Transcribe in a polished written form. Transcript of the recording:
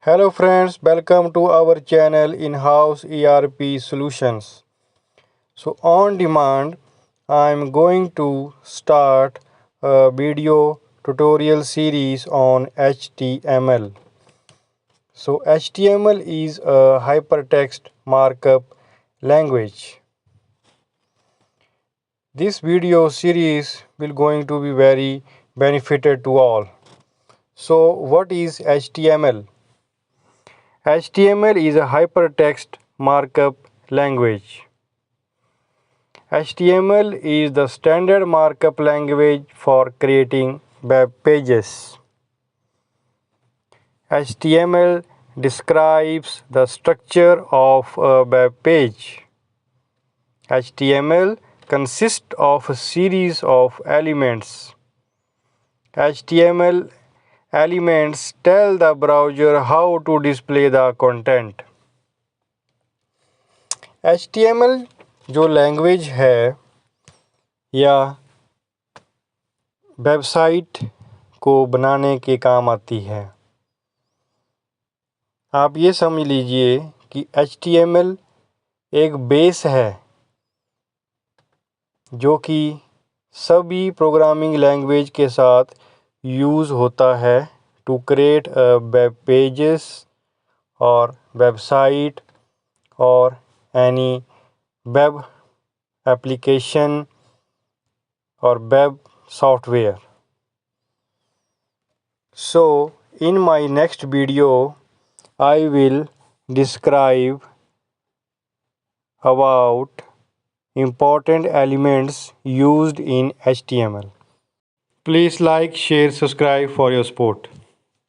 Hello friends, welcome to our channel In-house ERP Solutions. So on demand, I'm going to start a video tutorial series on HTML. So HTML is a hypertext markup language. This video series will going to be very benefited to all. So what is HTML? HTML is a hypertext markup language. HTML is the standard markup language for creating web pages. HTML describes the structure of a web page. HTML consists of a series of elements. HTML elements tell the browser how to display the content. HTML जो language है या website को बनाने के काम आती है। आप ये समझ लीजिए कि HTML एक बेस है जो कि सभी प्रोग्रामिंग लैंग्वेज के साथ यूज़ होता है टू क्रिएट वेब पेजेस और वेबसाइट और any web application or web software. So in my next video I will describe about important elements used in HTML. Please like, share, subscribe for your support.